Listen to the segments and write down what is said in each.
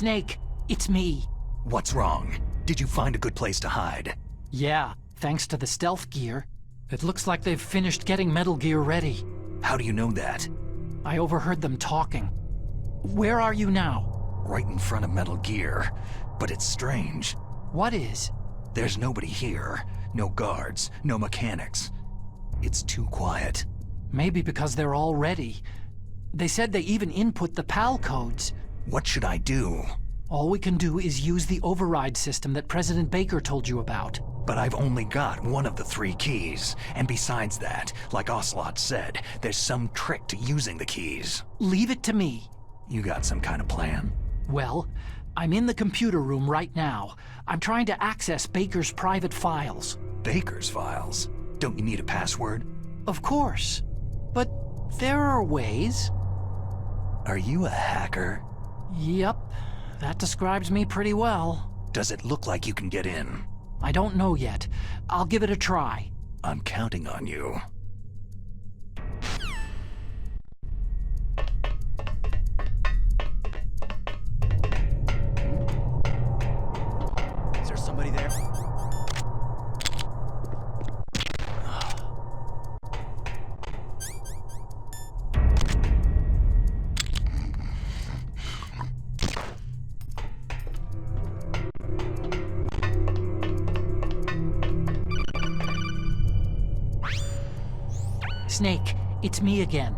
Snake, it's me. What's wrong? Did you find a good place to hide? Yeah, thanks to the stealth gear. It looks like they've finished getting Metal Gear ready. How do you know that? I overheard them talking. Where are you now? Right in front of Metal Gear. But it's strange. What is? There's nobody here. No guards, no mechanics. It's too quiet. Maybe because they're all ready. They said they even input the PAL codes. What should I do? All we can do is use the override system that President Baker told you about. But I've only got one of the 3 keys. And besides that, like Ocelot said, there's some trick to using the keys. Leave it to me. You got some kind of plan? Well, I'm in the computer room right now. I'm trying to access Baker's private files. Baker's files? Don't you need a password? Of course. But there are ways. Are you a hacker? Yep. That describes me pretty well. Does it look like you can get in? I don't know yet. I'll give it a try. I'm counting on you. Is there somebody there? Snake, it's me again.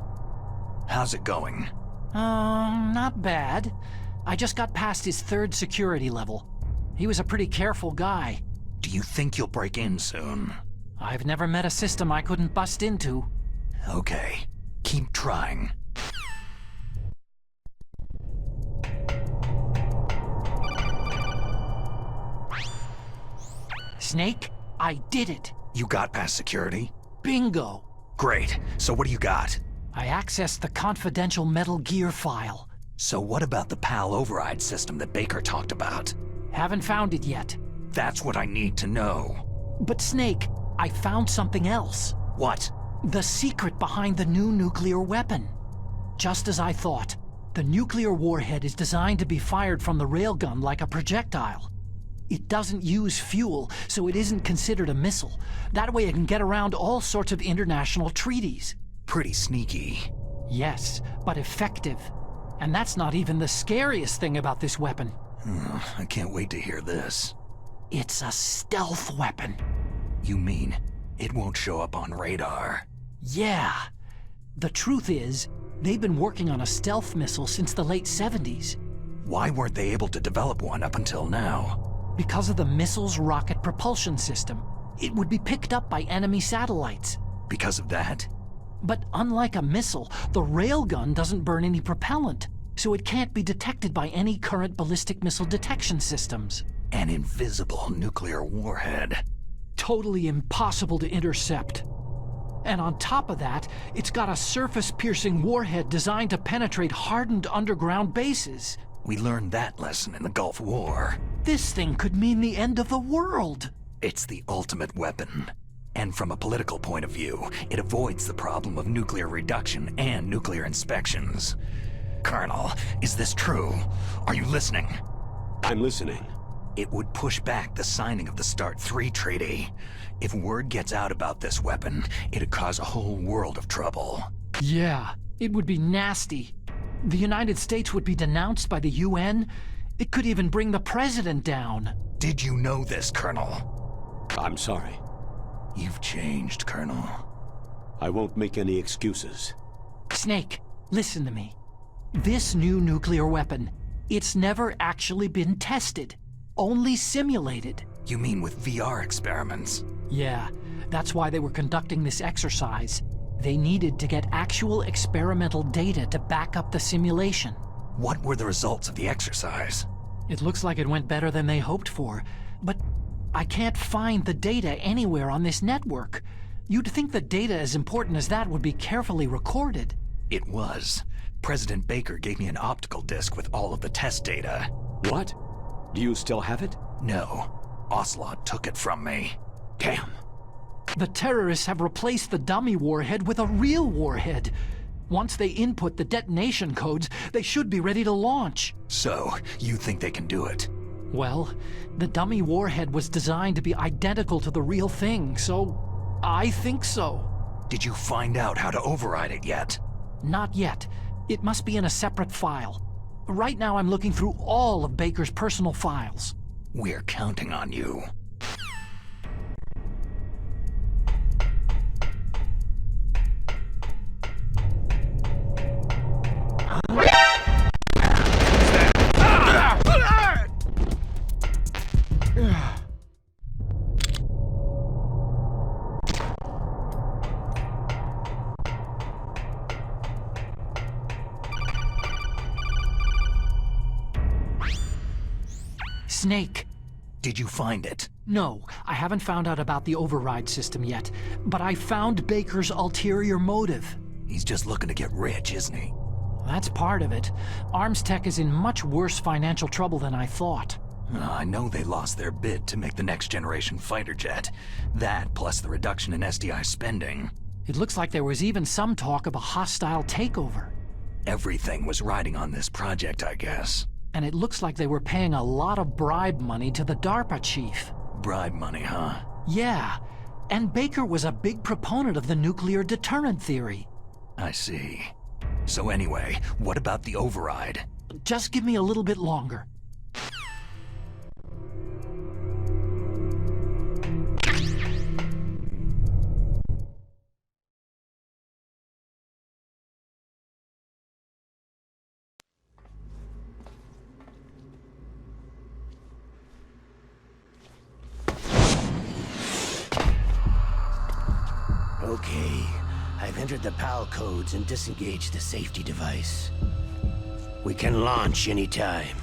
How's it going? Not bad. I just got past his 3rd security level. He was a pretty careful guy. Do you think you'll break in soon? I've never met a system I couldn't bust into. Okay. Keep trying. Snake, I did it. You got past security? Bingo. Great. So what do you got? I accessed the confidential Metal Gear file. So what about the PAL override system that Baker talked about? Haven't found it yet. That's what I need to know. But Snake, I found something else. What? The secret behind the new nuclear weapon. Just as I thought, the nuclear warhead is designed to be fired from the railgun like a projectile. It doesn't use fuel, so it isn't considered a missile. That way it can get around all sorts of international treaties. Pretty sneaky. Yes, but effective. And that's not even the scariest thing about this weapon. I can't wait to hear this. It's a stealth weapon. You mean it won't show up on radar? Yeah. The truth is, they've been working on a stealth missile since the late 70s. Why weren't they able to develop one up until now? Because of the missile's rocket propulsion system. It would be picked up by enemy satellites. Because of that? But unlike a missile, the railgun doesn't burn any propellant, so it can't be detected by any current ballistic missile detection systems. An invisible nuclear warhead. Totally impossible to intercept. And on top of that, it's got a surface-piercing warhead designed to penetrate hardened underground bases. We learned that lesson in the Gulf War. This thing could mean the end of the world. It's the ultimate weapon. And from a political point of view, it avoids the problem of nuclear reduction and nuclear inspections. Colonel, is this true? Are you listening? I'm listening. It would push back the signing of the START 3 treaty. If word gets out about this weapon, it'd cause a whole world of trouble. Yeah, it would be nasty. The United States would be denounced by the UN. It could even bring the president down. Did you know this, Colonel? I'm sorry. You've changed, Colonel. I won't make any excuses. Snake, listen to me. This new nuclear weapon, it's never actually been tested. Only simulated. You mean with VR experiments? Yeah, that's why they were conducting this exercise. They needed to get actual experimental data to back up the simulation. What were the results of the exercise? It looks like it went better than they hoped for, but I can't find the data anywhere on this network. You'd think the data as important as that would be carefully recorded. It was. President Baker gave me an optical disc with all of the test data. What? Do you still have it? No. Ocelot took it from me. Damn. The terrorists have replaced the dummy warhead with a real warhead. Once they input the detonation codes, they should be ready to launch. So, you think they can do it? Well, the dummy warhead was designed to be identical to the real thing, so I think so. Did you find out how to override it yet? Not yet. It must be in a separate file. Right now I'm looking through all of Baker's personal files. We're counting on you. Snake. Did you find it? No, I haven't found out about the override system yet, but I found Baker's ulterior motive. He's just looking to get rich, isn't he? That's part of it. Arms Tech is in much worse financial trouble than I thought. I know they lost their bid to make the next generation fighter jet. That, plus the reduction in SDI spending. It looks like there was even some talk of a hostile takeover. Everything was riding on this project, I guess. And it looks like they were paying a lot of bribe money to the DARPA chief. Bribe money, huh? Yeah, and Baker was a big proponent of the nuclear deterrent theory. I see. So anyway, what about the override? Just give me a little bit longer. Okay, I've entered the PAL codes and disengaged the safety device. We can launch anytime.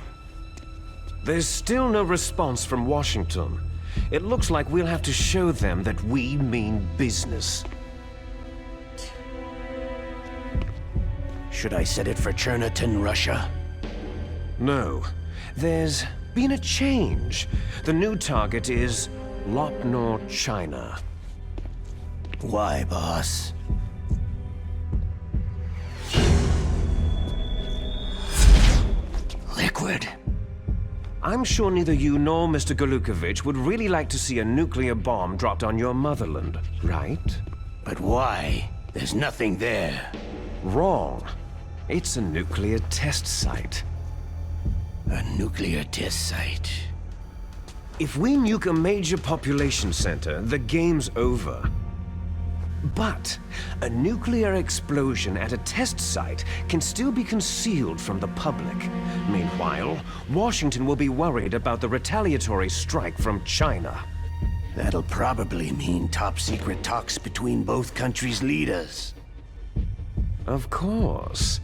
There's still no response from Washington. It looks like we'll have to show them that we mean business. Should I set it for Cherniton, Russia? No. There's been a change. The new target is Lopnor, China. Why, boss? Liquid. I'm sure neither you nor Mr. Golukovich would really like to see a nuclear bomb dropped on your motherland, right? But why? There's nothing there. Wrong. It's a nuclear test site. A nuclear test site. If we nuke a major population center, the game's over. But a nuclear explosion at a test site can still be concealed from the public. Meanwhile, Washington will be worried about the retaliatory strike from China. That'll probably mean top-secret talks between both countries' leaders. Of course.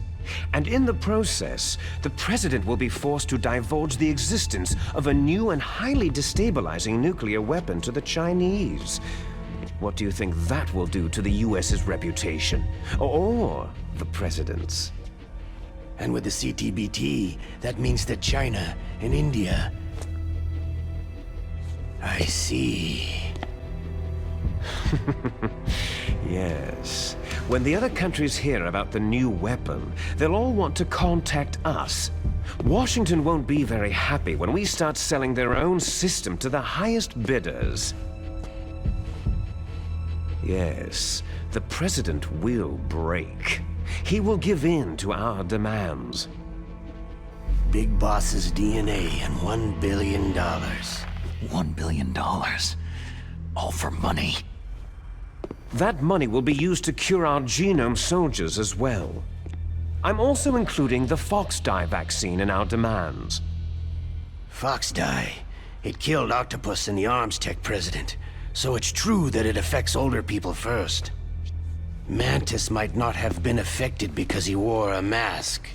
And in the process, the president will be forced to divulge the existence of a new and highly destabilizing nuclear weapon to the Chinese. What do you think that will do to the US's reputation? Or the president's? And with the CTBT, that means that China and India... I see. Yes. When the other countries hear about the new weapon, they'll all want to contact us. Washington won't be very happy when we start selling their own system to the highest bidders. Yes, the president will break. He will give in to our demands. Big Boss's DNA and $1 billion. $1 billion. All for money. That money will be used to cure our genome soldiers as well. I'm also including the Fox-Die vaccine in our demands. Fox-Die. It killed Octopus and the Arms Tech president. So it's true that it affects older people first. Mantis might not have been affected because he wore a mask.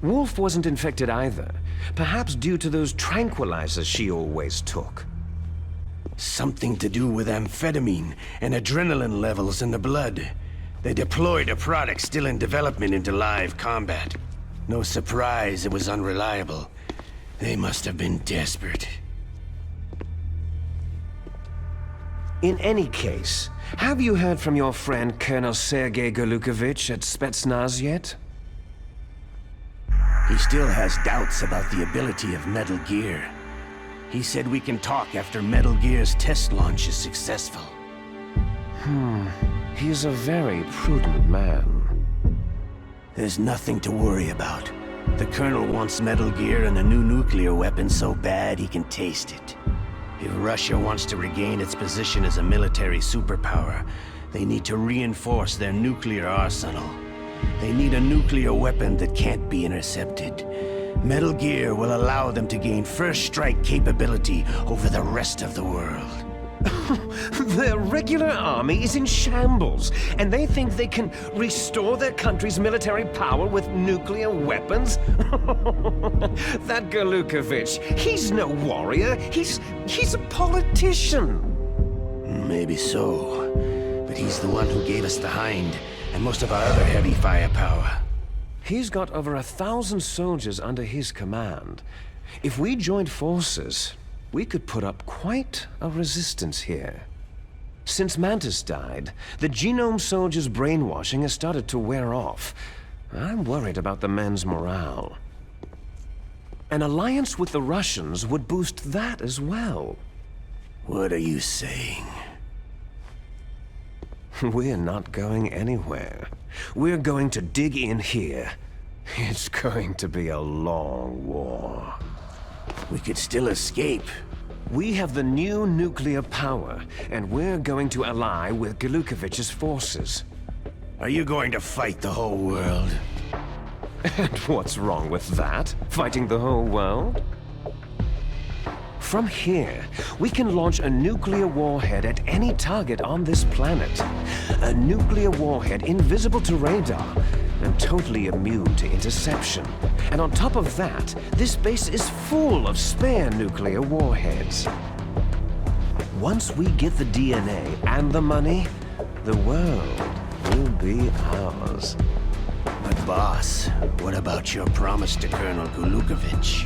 Wolf wasn't infected either. Perhaps due to those tranquilizers she always took. Something to do with amphetamine and adrenaline levels in the blood. They deployed a product still in development into live combat. No surprise it was unreliable. They must have been desperate. In any case, have you heard from your friend Colonel Sergei Golukovich at Spetsnaz yet? He still has doubts about the ability of Metal Gear. He said we can talk after Metal Gear's test launch is successful. He's a very prudent man. There's nothing to worry about. The Colonel wants Metal Gear and a new nuclear weapon so bad he can taste it. If Russia wants to regain its position as a military superpower, they need to reinforce their nuclear arsenal. They need a nuclear weapon that can't be intercepted. Metal Gear will allow them to gain first strike capability over the rest of the world. Their regular army is in shambles, and they think they can restore their country's military power with nuclear weapons? That Golukovich, he's no warrior. He's a politician. Maybe so, but he's the one who gave us the Hind and most of our other heavy firepower. He's got over 1,000 soldiers under his command. If we joined forces, we could put up quite a resistance here. Since Mantis died, the Genome Soldiers' brainwashing has started to wear off. I'm worried about the men's morale. An alliance with the Russians would boost that as well. What are you saying? We're not going anywhere. We're going to dig in here. It's going to be a long war. We could still escape. We have the new nuclear power, and we're going to ally with Golukovich's forces. Are you going to fight the whole world? And what's wrong with that? Fighting the whole world? From here, we can launch a nuclear warhead at any target on this planet. A nuclear warhead invisible to radar and totally immune to interception. And on top of that, this base is full of spare nuclear warheads. Once we get the DNA and the money, the world will be ours. But boss, what about your promise to Colonel Golukovich?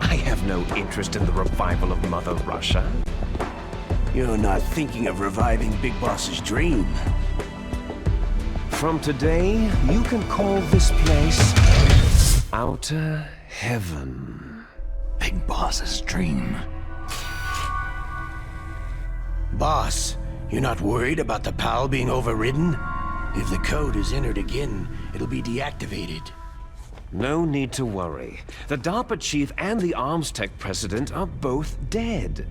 I have no interest in the revival of Mother Russia. You're not thinking of reviving Big Boss's dream. From today, you can call this place Outer Heaven. Big Boss's dream. Boss, you're not worried about the PAL being overridden? If the code is entered again, it'll be deactivated. No need to worry. The DARPA chief and the arms tech president are both dead.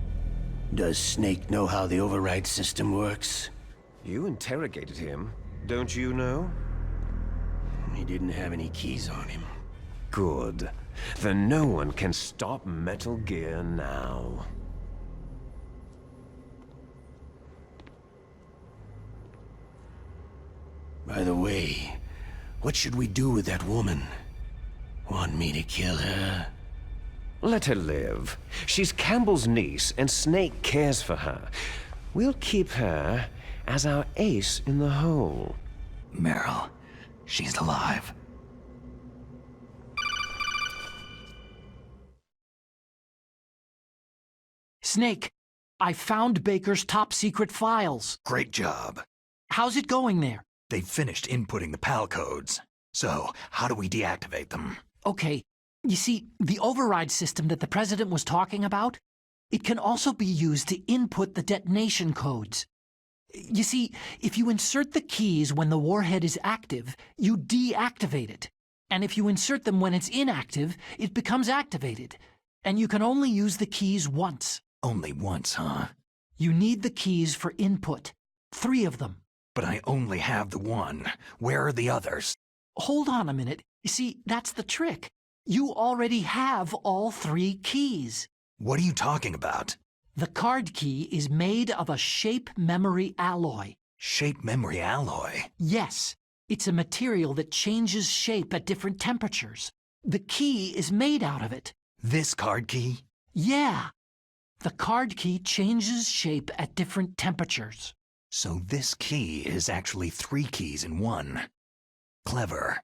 Does Snake know how the override system works? You interrogated him, don't you know? He didn't have any keys on him. Good. Then no one can stop Metal Gear now. By the way, what should we do with that woman? Want me to kill her? Let her live. She's Campbell's niece, and Snake cares for her. We'll keep her as our ace in the hole. Meryl, she's alive. Snake, I found Baker's top-secret files. Great job. How's it going there? They've finished inputting the PAL codes. So, how do we deactivate them? Okay, you see, the override system that the President was talking about, it can also be used to input the detonation codes. You see, if you insert the keys when the warhead is active, you deactivate it. And if you insert them when it's inactive, it becomes activated. And you can only use the keys once. Only once, huh? You need the keys for input. 3 of them. But I only have the one. Where are the others? Hold on a minute. You see, that's the trick. You already have all 3 keys. What are you talking about? The card key is made of a shape memory alloy. Shape memory alloy? Yes, it's a material that changes shape at different temperatures. The key is made out of it. This card key? Yeah. The card key changes shape at different temperatures. So this key is actually 3 keys in one. Clever.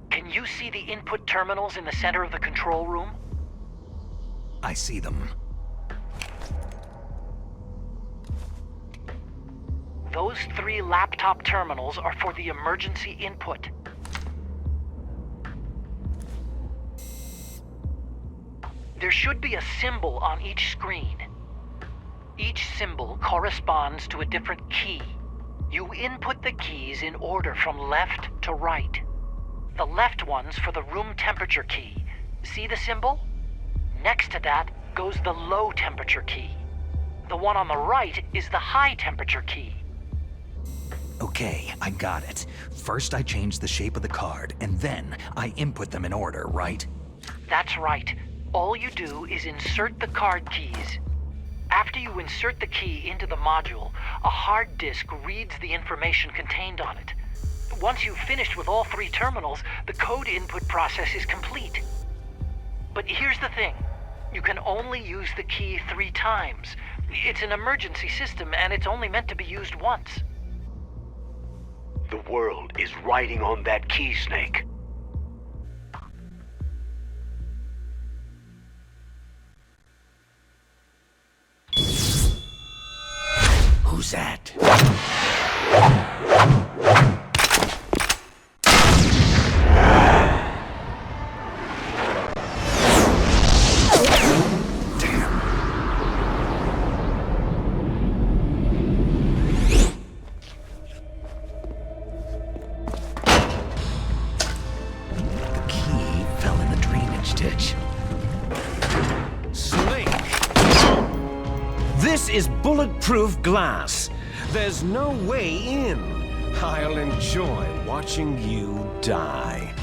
Can you see the input terminals in the center of the control room? I see them. Those 3 laptop terminals are for the emergency input. There should be a symbol on each screen. Each symbol corresponds to a different key. You input the keys in order from left to right. The left one's for the room temperature key. See the symbol? Next to that goes the low temperature key. The one on the right is the high temperature key. Okay, I got it. First I change the shape of the card, and then I input them in order, right? That's right. All you do is insert the card keys. After you insert the key into the module, a hard disk reads the information contained on it. Once you've finished with all 3 terminals, the code input process is complete. But here's the thing. You can only use the key 3 times. It's an emergency system, and it's only meant to be used once. The world is riding on that key, Snake. Who's that? The key fell in the drainage ditch. Snake! This is bulletproof glass. There's no way in. I'll enjoy watching you die.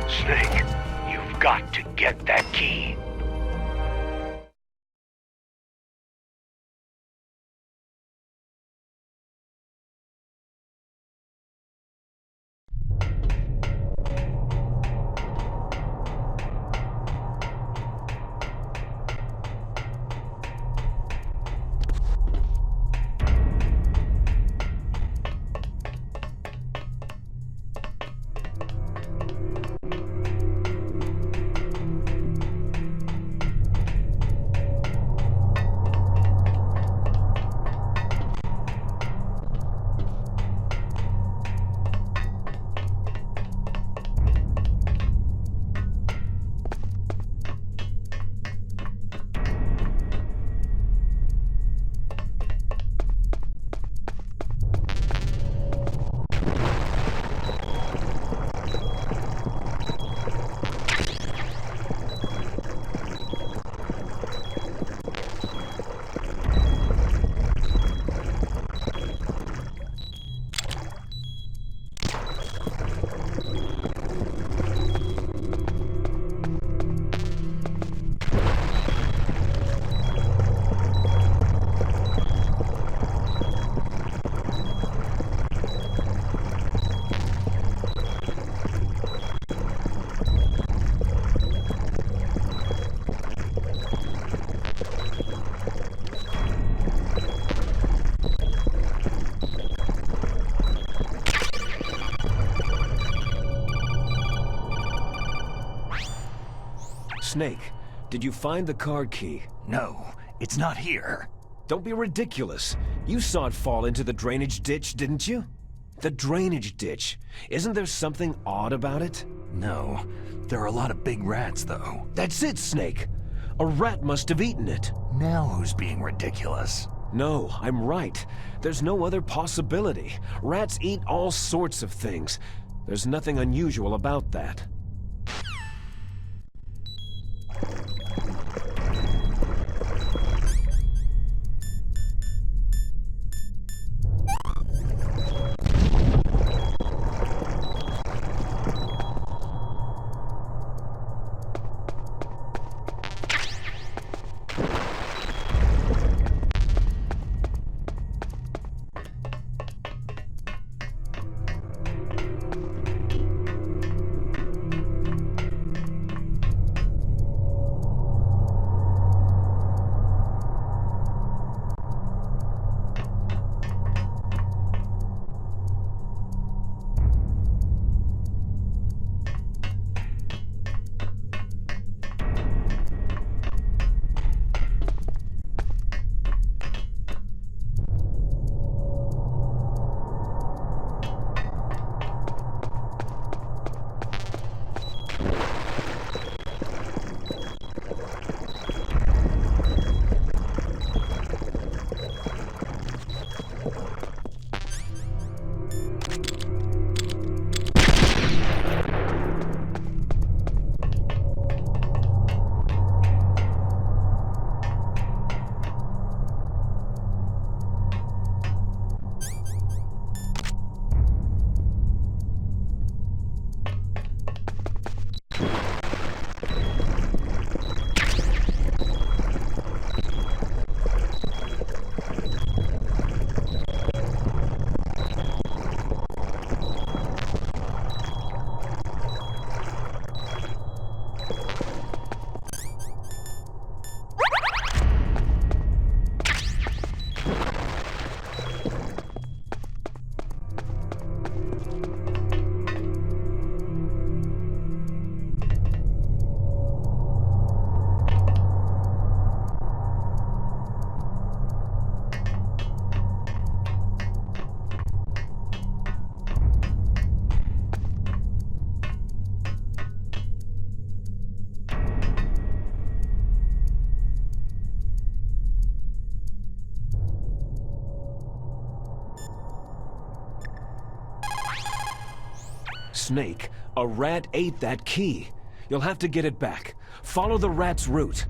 Snake, you've got to get that key. Snake, did you find the card key? No, it's not here. Don't be ridiculous. You saw it fall into the drainage ditch, didn't you? The drainage ditch. Isn't there something odd about it? No, there are a lot of big rats, though. That's it, Snake. A rat must have eaten it. Now who's being ridiculous? No, I'm right. There's no other possibility. Rats eat all sorts of things. There's nothing unusual about that. Snake, a rat ate that key. You'll have to get it back. Follow the rat's route.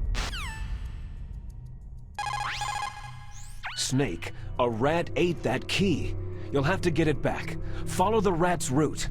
Snake, a rat ate that key. You'll have to get it back. Follow the rat's route.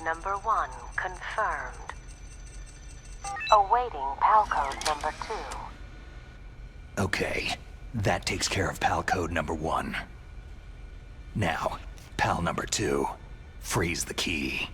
number 1 confirmed. Awaiting PAL code number 2. Okay, that takes care of PAL code number 1. Now, PAL number 2. Freeze the key.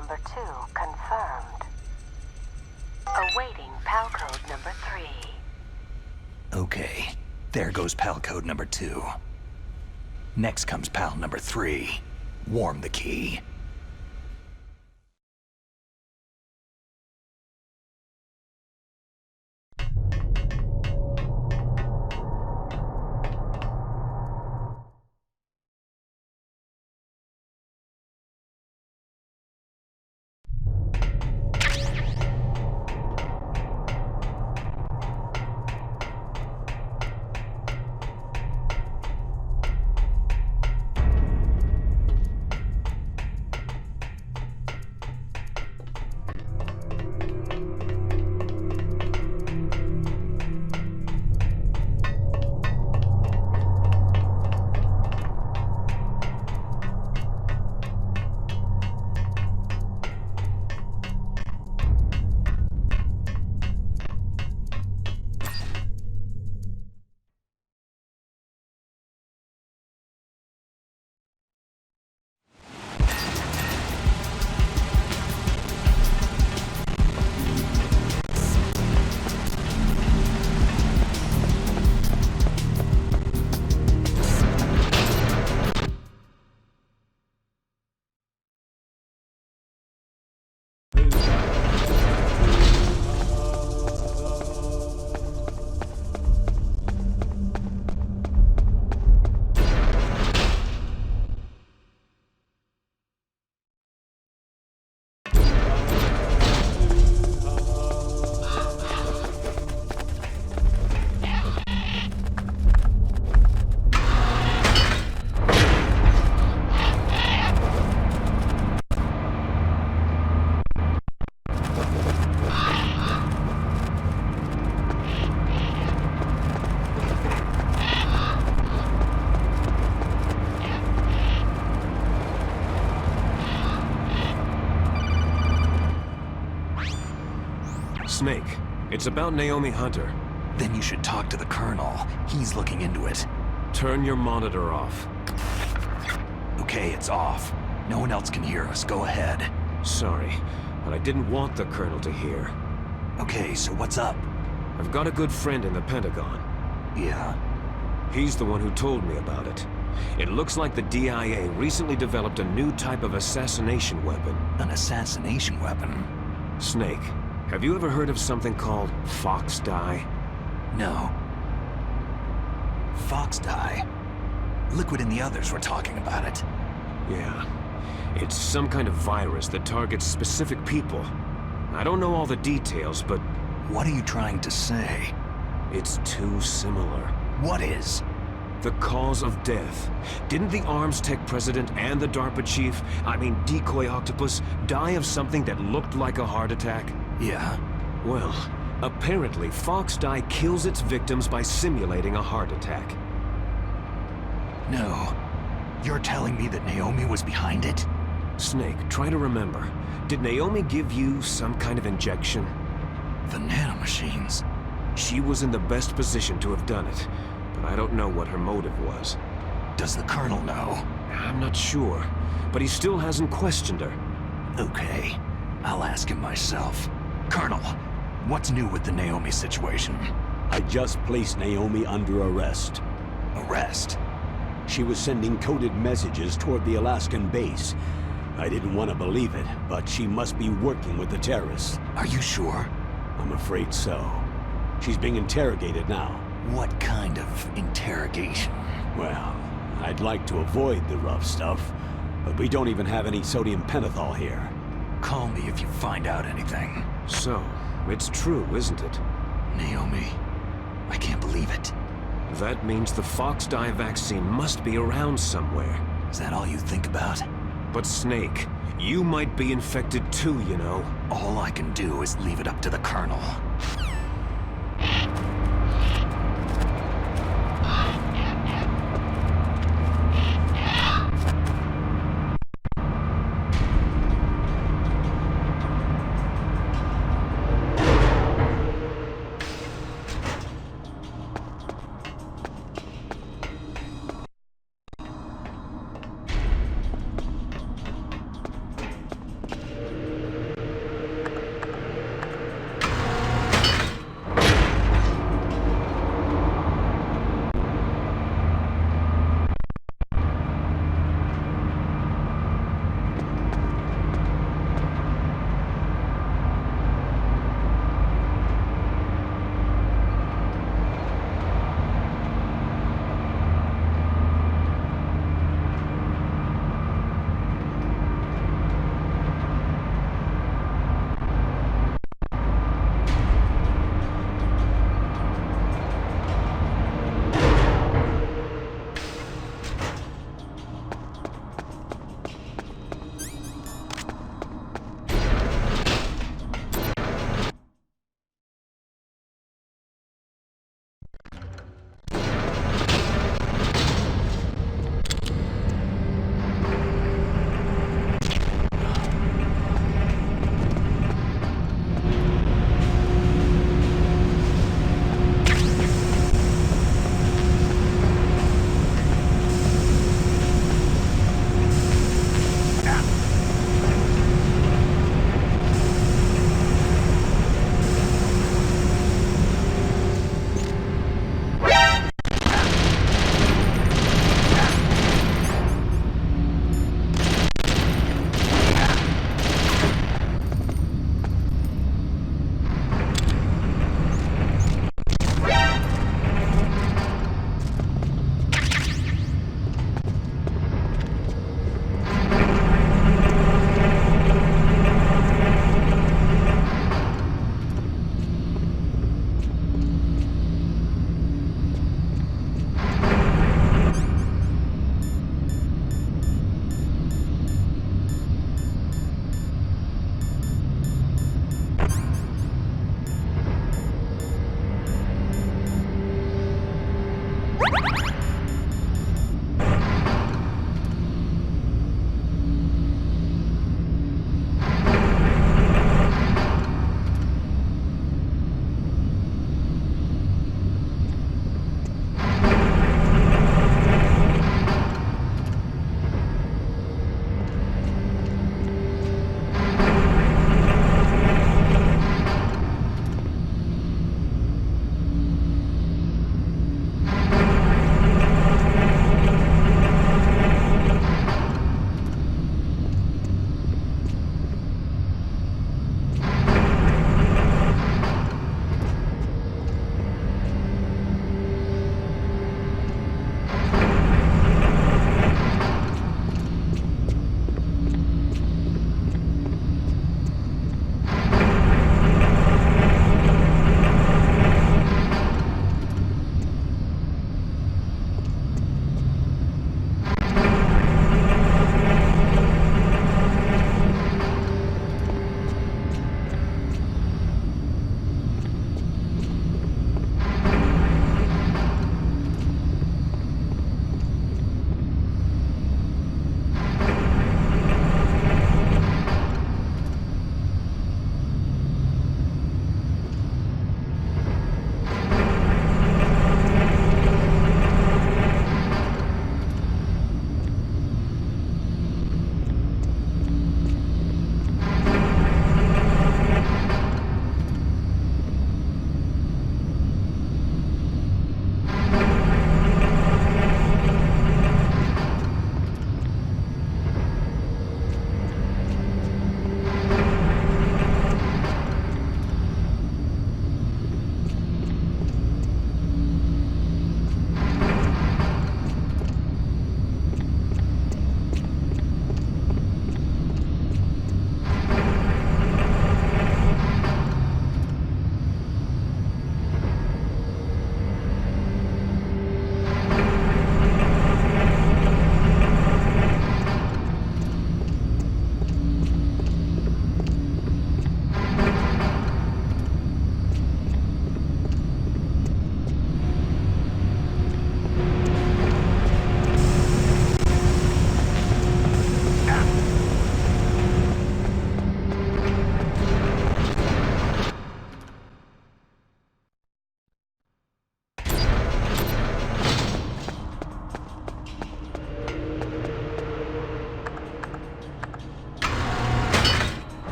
number 2 confirmed. Awaiting PAL code number 3. Okay, there goes PAL code number 2. Next comes PAL number 3. Warm the key. Snake, it's about Naomi Hunter. Then you should talk to the Colonel. He's looking into it. Turn your monitor off. Okay, it's off. No one else can hear us. Go ahead. Sorry, but I didn't want the Colonel to hear. Okay, so what's up? I've got a good friend in the Pentagon. Yeah? He's the one who told me about it. It looks like the DIA recently developed a new type of assassination weapon. An assassination weapon? Snake, have you ever heard of something called Fox Dye? No. Fox dye? Liquid and the others were talking about it. Yeah. It's some kind of virus that targets specific people. I don't know all the details, but... What are you trying to say? It's too similar. What is? The cause of death. Didn't the Arms Tech president and the DARPA chief, Decoy Octopus, die of something that looked like a heart attack? Yeah? Well, apparently Fox Dye kills its victims by simulating a heart attack. No. You're telling me that Naomi was behind it? Snake, try to remember. Did Naomi give you some kind of injection? The nanomachines. She was in the best position to have done it, but I don't know what her motive was. Does the Colonel know? I'm not sure, but he still hasn't questioned her. Okay. I'll ask him myself. Colonel, what's new with the Naomi situation? I just placed Naomi under arrest. Arrest? She was sending coded messages toward the Alaskan base. I didn't want to believe it, but she must be working with the terrorists. Are you sure? I'm afraid so. She's being interrogated now. What kind of interrogation? Well, I'd like to avoid the rough stuff, but we don't even have any sodium pentothal here. Call me if you find out anything. So, it's true, isn't it? Naomi, I can't believe it. That means the Fox Dye vaccine must be around somewhere. Is that all you think about? But Snake, you might be infected too, you know. All I can do is leave it up to the Colonel.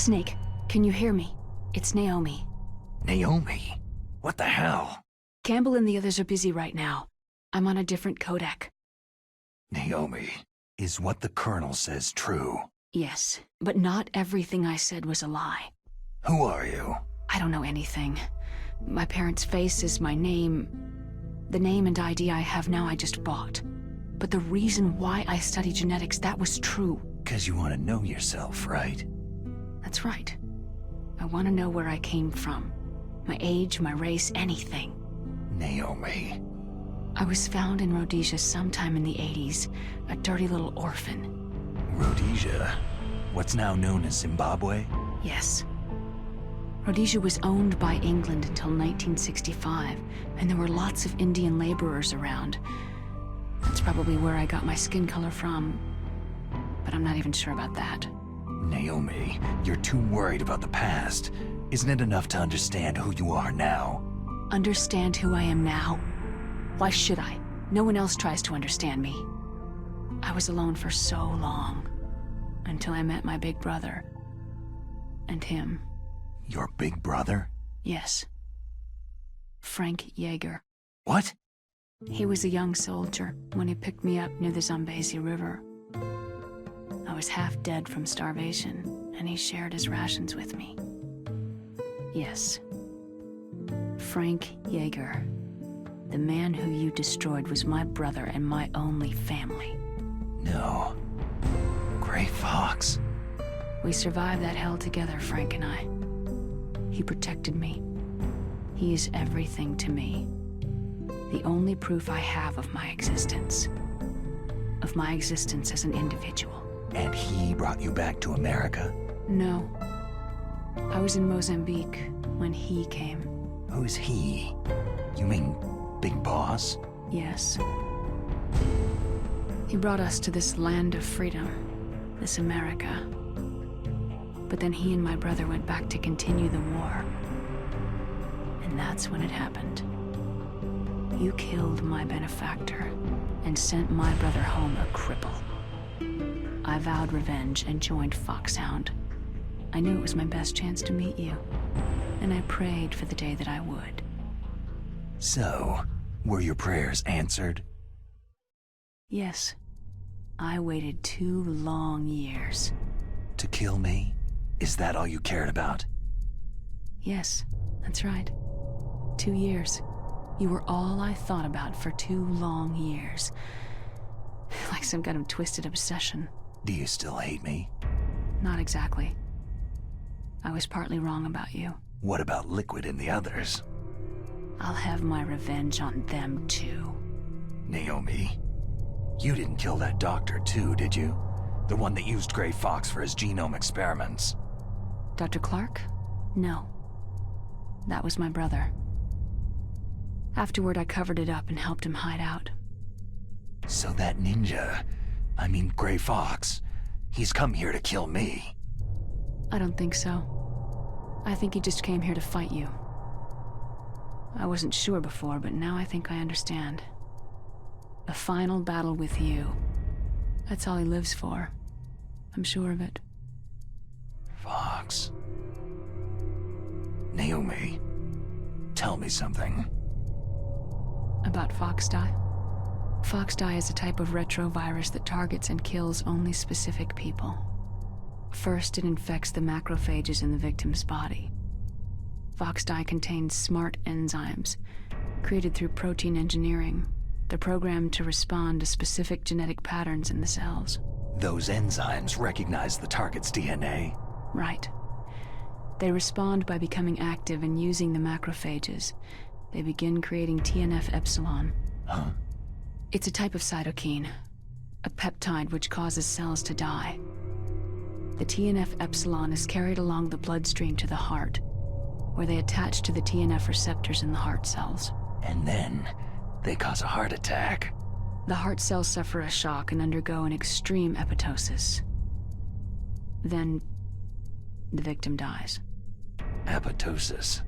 Snake, can you hear me? It's Naomi. Naomi? What the hell? Campbell and the others are busy right now. I'm on a different codec. Naomi, is what the Colonel says true? Yes, but not everything I said was a lie. Who are you? I don't know anything. My parents' face is my name. The name and ID I have now I just bought. But the reason why I study genetics, that was true. 'Cause you want to know yourself, right? That's right. I want to know where I came from. My age, my race, anything. Naomi. I was found in Rhodesia sometime in the 80s, a dirty little orphan. Rhodesia? What's now known as Zimbabwe? Yes. Rhodesia was owned by England until 1965, and there were lots of Indian laborers around. That's probably where I got my skin color from, but I'm not even sure about that. Naomi, you're too worried about the past. Isn't it enough to understand who you are now? Understand who I am now? Why should I? No one else tries to understand me. I was alone for so long, until I met my big brother. And him. Your big brother? Yes. Frank Yeager. What? He was a young soldier when he picked me up near the Zambezi River. I was half dead from starvation, and he shared his rations with me. Yes. Frank Yeager. The man who you destroyed was my brother and my only family. No. Gray Fox. We survived that hell together, Frank and I. He protected me. He is everything to me. The only proof I have of my existence. Of my existence as an individual. And he brought you back to America? No. I was in Mozambique when he came. Who's he? You mean Big Boss? Yes. He brought us to this land of freedom, this America. But then he and my brother went back to continue the war. And that's when it happened. You killed my benefactor and sent my brother home a cripple. I vowed revenge and joined Foxhound. I knew it was my best chance to meet you, and I prayed for the day that I would. So, were your prayers answered? Yes. I waited 2 long years. To kill me? Is that all you cared about? Yes, that's right. 2 years. You were all I thought about for 2 long years. Like some kind of twisted obsession. Do you still hate me? Not exactly. I was partly wrong about you. What about Liquid and the others? I'll have my revenge on them too. Naomi, you didn't kill that doctor too, did you? The one that used Gray Fox for his genome experiments. Dr. Clark? No. That was my brother. Afterward, I covered it up and helped him hide out. So that ninja, I mean Gray Fox, he's come here to kill me. I don't think so. I think he just came here to fight you. I wasn't sure before, but now I think I understand. A final battle with you. That's all he lives for. I'm sure of it. Fox. Naomi, tell me something. About Foxdie? Foxdie is a type of retrovirus that targets and kills only specific people. First, it infects the macrophages in the victim's body. Foxdie contains smart enzymes, created through protein engineering. They're programmed to respond to specific genetic patterns in the cells. Those enzymes recognize the target's DNA? Right. They respond by becoming active and using the macrophages. They begin creating TNF-epsilon. Huh? It's a type of cytokine, a peptide which causes cells to die. The TNF-epsilon is carried along the bloodstream to the heart, where they attach to the TNF receptors in the heart cells. And then, they cause a heart attack. The heart cells suffer a shock and undergo an extreme apoptosis. Then, the victim dies. Apoptosis?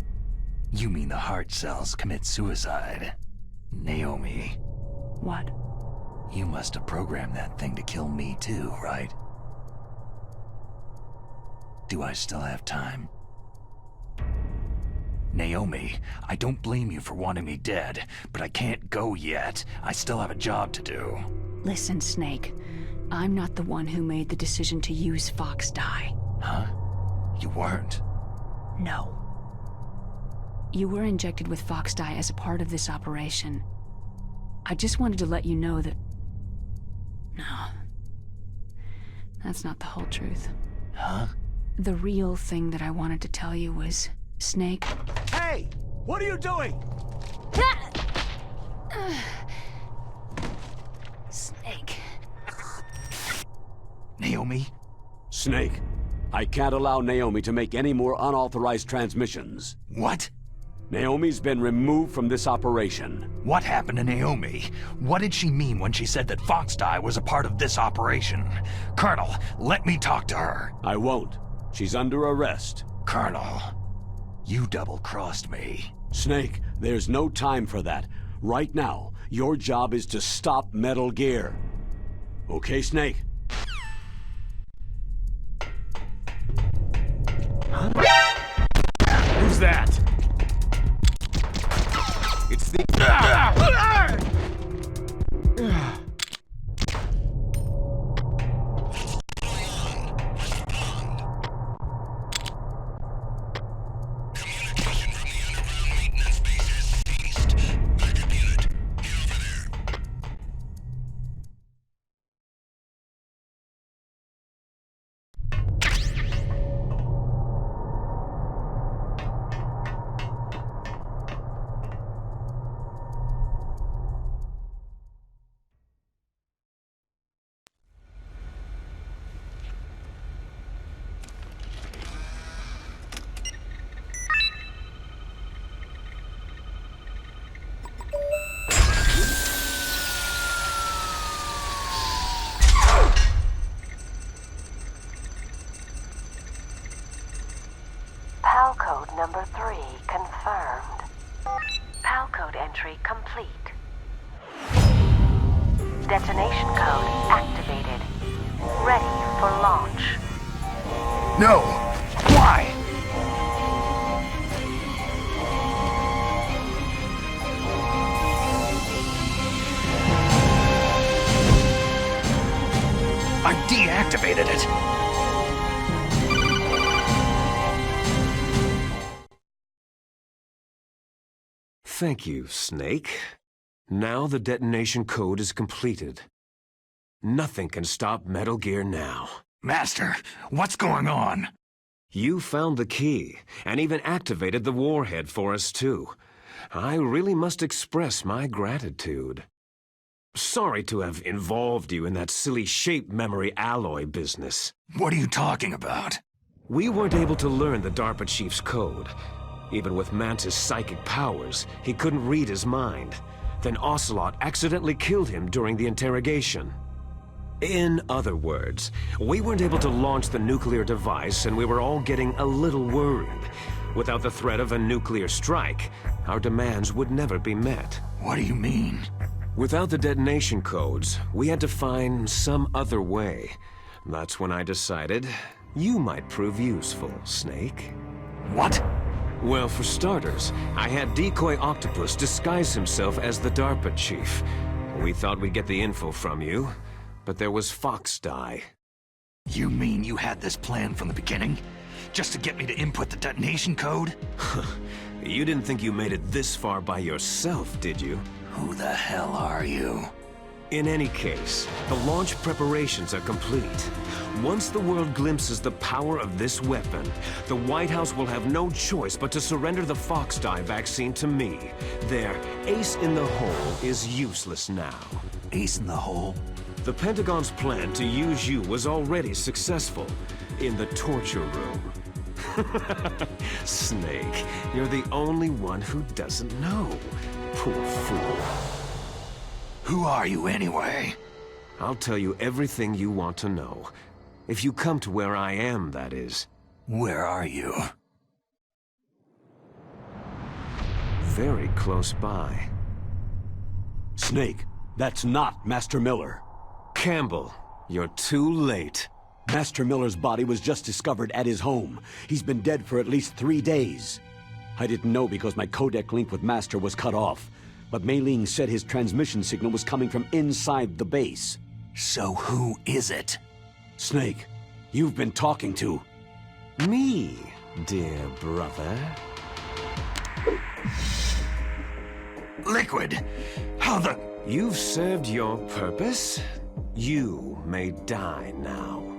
You mean the heart cells commit suicide? Naomi. What? You must have programmed that thing to kill me too, right? Do I still have time? Naomi, I don't blame you for wanting me dead, but I can't go yet. I still have a job to do. Listen, Snake. I'm not the one who made the decision to use Fox dye. Huh? You weren't? No. You were injected with Fox dye as a part of this operation. I just wanted to let you know that... No. That's not the whole truth. Huh? The real thing that I wanted to tell you was... Snake... Hey! What are you doing? Snake... Naomi? Snake, I can't allow Naomi to make any more unauthorized transmissions. What? Naomi's been removed from this operation. What happened to Naomi? What did she mean when she said that Fox dye was a part of this operation? Colonel, let me talk to her. I won't. She's under arrest. Colonel, you double-crossed me. Snake, there's no time for that. Right now, your job is to stop Metal Gear. Okay, Snake? Who's that? It's the... PAL code number 3 confirmed. PAL code entry complete. Detonation code activated. Ready for launch. No! Why? I deactivated it! Thank you, Snake. Now the detonation code is completed. Nothing can stop Metal Gear now. Master, what's going on? You found the key, and even activated the warhead for us too. I really must express my gratitude. Sorry to have involved you in that silly shape memory alloy business. What are you talking about? We weren't able to learn the DARPA chief's code. Even with Mantis' psychic powers, he couldn't read his mind. Then Ocelot accidentally killed him during the interrogation. In other words, we weren't able to launch the nuclear device, and we were all getting a little worried. Without the threat of a nuclear strike, our demands would never be met. What do you mean? Without the detonation codes, we had to find some other way. That's when I decided you might prove useful, Snake. What? Well, for starters, I had Decoy Octopus disguise himself as the DARPA chief. We thought we'd get the info from you, but there was Fox dye. You mean you had this plan from the beginning? Just to get me to input the detonation code? You didn't think you made it this far by yourself, did you? Who the hell are you? In any case, the launch preparations are complete. Once the world glimpses the power of this weapon, the White House will have no choice but to surrender the Fox dye vaccine to me. Their ace in the hole is useless now. Ace in the hole? The Pentagon's plan to use you was already successful in the torture room. Snake, you're the only one who doesn't know. Poor fool. Who are you anyway? I'll tell you everything you want to know. If you come to where I am, that is. Where are you? Very close by. Snake, that's not Master Miller. Campbell, you're too late. Master Miller's body was just discovered at his home. He's been dead for at least 3 days. I didn't know because my codec link with Master was cut off. But Mei Ling said his transmission signal was coming from inside the base. So who is it? Snake, you've been talking to... Me, dear brother. Liquid! How the... You've served your purpose. You may die now.